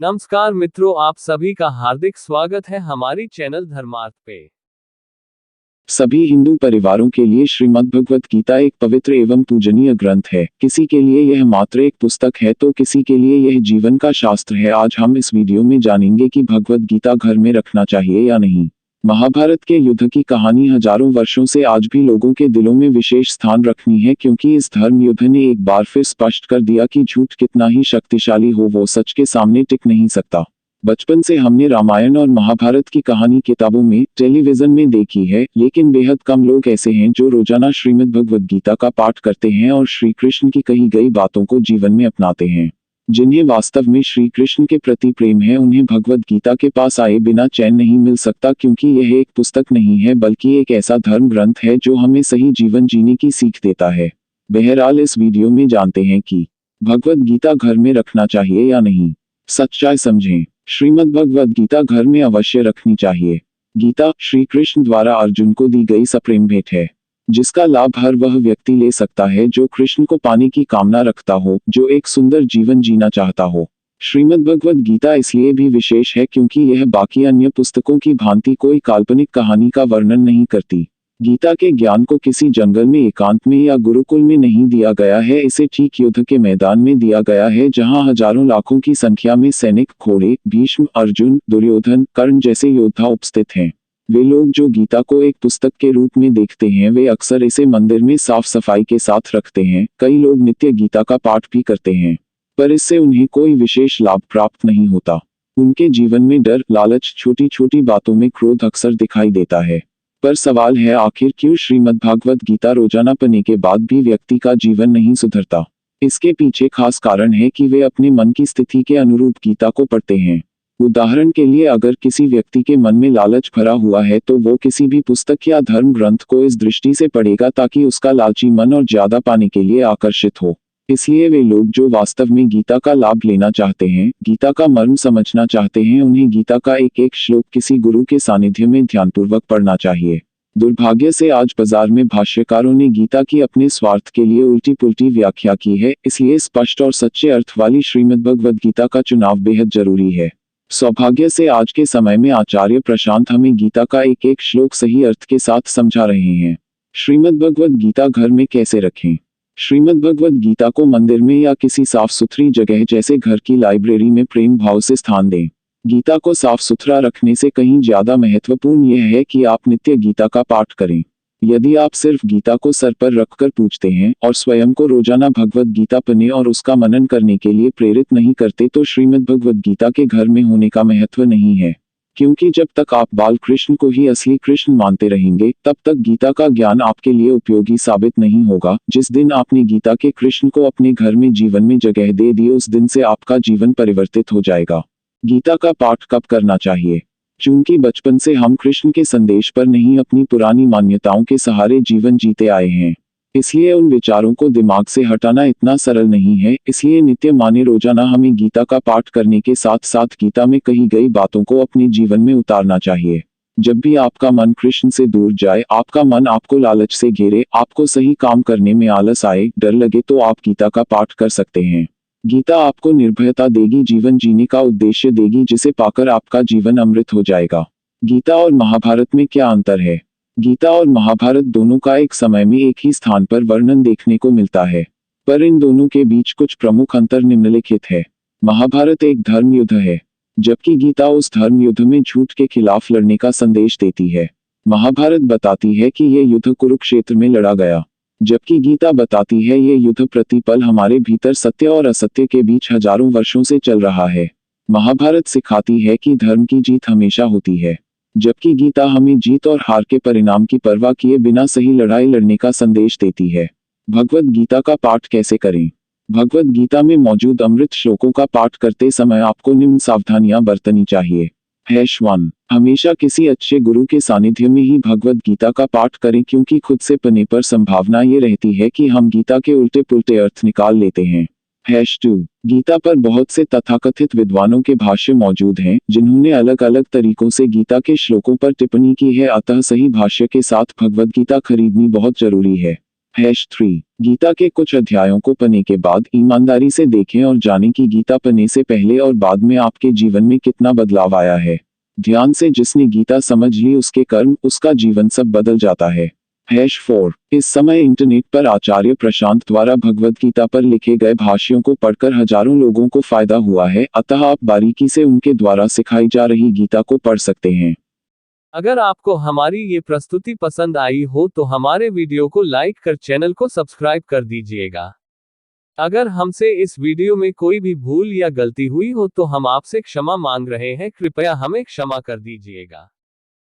नमस्कार मित्रों, आप सभी का हार्दिक स्वागत है हमारी चैनल धर्मार्थ पे। सभी हिंदू परिवारों के लिए श्रीमद् भगवत गीता एक पवित्र एवं पूजनीय ग्रंथ है। किसी के लिए यह मात्र एक पुस्तक है तो किसी के लिए यह जीवन का शास्त्र है। आज हम इस वीडियो में जानेंगे कि भगवत गीता घर में रखना चाहिए या नहीं। महाभारत के युद्ध की कहानी हजारों वर्षों से आज भी लोगों के दिलों में विशेष स्थान रखनी है, क्योंकि इस धर्म युद्ध ने एक बार फिर स्पष्ट कर दिया कि झूठ कितना ही शक्तिशाली हो वो सच के सामने टिक नहीं सकता। बचपन से हमने रामायण और महाभारत की कहानी किताबों में, टेलीविजन में देखी है, लेकिन बेहद कम लोग ऐसे हैं जो रोजाना श्रीमद् भगवद गीता का पाठ करते हैं और श्री कृष्ण की कही गई बातों को जीवन में अपनाते हैं। जिन्हें वास्तव में श्री कृष्ण के प्रति प्रेम है, उन्हें भगवद गीता के पास आए बिना चैन नहीं मिल सकता, क्योंकि यह एक पुस्तक नहीं है बल्कि एक ऐसा धर्म ग्रंथ है जो हमें सही जीवन जीने की सीख देता है। बहरहाल इस वीडियो में जानते हैं कि भगवद गीता घर में रखना चाहिए या नहीं। सच्चाई समझें। श्रीमद् भगवद गीता घर में अवश्य रखनी चाहिए। गीता श्री कृष्ण द्वारा अर्जुन को दी गई सप्रेम भेंट है, जिसका लाभ हर वह व्यक्ति ले सकता है जो कृष्ण को पाने की कामना रखता हो, जो एक सुंदर जीवन जीना चाहता हो। श्रीमद् भगवद गीता इसलिए भी विशेष है क्योंकि यह बाकी अन्य पुस्तकों की भांति कोई काल्पनिक कहानी का वर्णन नहीं करती। गीता के ज्ञान को किसी जंगल में एकांत में या गुरुकुल में नहीं दिया गया है, इसे ठीक युद्ध के मैदान में दिया गया है, जहां हजारों लाखों की संख्या में सैनिक, घोड़े, भीष्म, अर्जुन, दुर्योधन, कर्ण जैसे योद्धा उपस्थित हैं। वे लोग जो गीता को एक पुस्तक के रूप में देखते हैं, वे अक्सर इसे मंदिर में साफ सफाई के साथ रखते हैं। कई लोग नित्य गीता का पाठ भी करते हैं, पर इससे उन्हें कोई विशेष लाभ प्राप्त नहीं होता। उनके जीवन में डर, लालच, छोटी छोटी बातों में क्रोध अक्सर दिखाई देता है। पर सवाल है, आखिर क्यों श्रीमद् भागवत गीता रोजाना पढ़ने के बाद भी व्यक्ति का जीवन नहीं सुधरता? इसके पीछे खास कारण है कि वे अपने मन की स्थिति के अनुरूप गीता को पढ़ते हैं। उदाहरण के लिए, अगर किसी व्यक्ति के मन में लालच भरा हुआ है तो वो किसी भी पुस्तक या धर्म ग्रंथ को इस दृष्टि से पढ़ेगा ताकि उसका लालची मन और ज्यादा पाने के लिए आकर्षित हो। इसलिए वे लोग जो वास्तव में गीता का लाभ लेना चाहते हैं, गीता का मर्म समझना चाहते हैं, उन्हें गीता का एक एक श्लोक किसी गुरु के सानिध्य में ध्यानपूर्वक पढ़ना चाहिए। दुर्भाग्य से आज बाजार में भाष्यकारों ने गीता की अपने स्वार्थ के लिए उल्टी पुल्टी व्याख्या की है, इसलिए स्पष्ट और सच्चे अर्थ वाली श्रीमद् भगवद गीता का चुनाव बेहद जरूरी है। सौभाग्य से आज के समय में आचार्य प्रशांत हमें गीता का एक एक श्लोक सही अर्थ के साथ समझा रहे हैं। श्रीमद् भगवद गीता घर में कैसे रखें? श्रीमद् भगवद गीता को मंदिर में या किसी साफ सुथरी जगह जैसे घर की लाइब्रेरी में प्रेम भाव से स्थान दें। गीता को साफ सुथरा रखने से कहीं ज्यादा महत्वपूर्ण यह है कि आप नित्य गीता का पाठ करें। यदि आप सिर्फ गीता को सर पर रखकर पूजते हैं और स्वयं को रोजाना भगवद गीता पढ़ने और उसका मनन करने के लिए प्रेरित नहीं करते, तो श्रीमद् भगवद गीता के घर में होने का महत्व नहीं है। क्योंकि जब तक आप बाल कृष्ण को ही असली कृष्ण मानते रहेंगे, तब तक गीता का ज्ञान आपके लिए उपयोगी साबित नहीं होगा। जिस दिन आपने गीता के कृष्ण को अपने घर में जीवन में जगह दे दी, उस दिन से आपका जीवन परिवर्तित हो जाएगा। गीता का पाठ कब करना चाहिए? चूंकि बचपन से हम कृष्ण के संदेश पर नहीं, अपनी पुरानी मान्यताओं के सहारे जीवन जीते आए हैं, इसलिए उन विचारों को दिमाग से हटाना इतना सरल नहीं है। इसलिए नित्य माने रोजाना हमें गीता का पाठ करने के साथ साथ गीता में कही गई बातों को अपने जीवन में उतारना चाहिए। जब भी आपका मन कृष्ण से दूर जाए, आपका मन आपको लालच से घेरे, आपको सही काम करने में आलस आए, डर लगे, तो आप गीता का पाठ कर सकते हैं। गीता आपको निर्भयता देगी, जीवन जीने का उद्देश्य देगी, जिसे पाकर आपका जीवन अमृत हो जाएगा। गीता और महाभारत में क्या अंतर है? गीता और महाभारत दोनों का एक समय में एक ही स्थान पर वर्णन देखने को मिलता है, पर इन दोनों के बीच कुछ प्रमुख अंतर निम्नलिखित है। महाभारत एक धर्म युद्ध है, जबकि गीता उस धर्म युद्ध में झूठ के खिलाफ लड़ने का संदेश देती है। महाभारत बताती है कि यह युद्ध कुरुक्षेत्र में लड़ा गया, जबकि गीता बताती है ये युद्ध प्रतिपल हमारे भीतर सत्य और असत्य के बीच हजारों वर्षों से चल रहा है। महाभारत सिखाती है कि धर्म की जीत हमेशा होती है, जबकि गीता हमें जीत और हार के परिणाम की परवाह किए बिना सही लड़ाई लड़ने का संदेश देती है। भगवद गीता का पाठ कैसे करें? भगवद गीता में मौजूद अमृत श्लोकों का पाठ करते समय आपको निम्न सावधानियां बरतनी चाहिए। 1. हमेशा किसी अच्छे गुरु के सानिध्य में ही भगवद गीता का पाठ करें, क्योंकि खुद से पढ़ने पर संभावना ये रहती है कि हम गीता के उल्टे पुल्टे अर्थ निकाल लेते हैं। 2. गीता पर बहुत से तथाकथित विद्वानों के भाष्य मौजूद हैं, जिन्होंने अलग अलग तरीकों से गीता के श्लोकों पर टिप्पणी की है, अतः सही भाष्य के साथ भगवद गीता खरीदनी बहुत जरूरी है। 3 गीता के कुछ अध्यायों को पढ़ने के बाद ईमानदारी से देखें और जानें कि गीता पढ़ने से पहले और बाद में आपके जीवन में कितना बदलाव आया है। ध्यान से जिसने गीता समझ ली उसके कर्म, उसका जीवन सब बदल जाता है। 4 इस समय इंटरनेट पर आचार्य प्रशांत द्वारा भगवद गीता पर लिखे गए भाष्यों को पढ़कर हजारों लोगों को फायदा हुआ है, अतः आप बारीकी से उनके द्वारा सिखाई जा रही गीता को पढ़ सकते हैं। अगर आपको हमारी ये प्रस्तुति पसंद आई हो तो हमारे वीडियो को लाइक कर चैनल को सब्सक्राइब कर दीजिएगा। अगर हमसे इस वीडियो में कोई भी भूल या गलती हुई हो तो हम आपसे क्षमा मांग रहे हैं, कृपया हमें क्षमा कर दीजिएगा।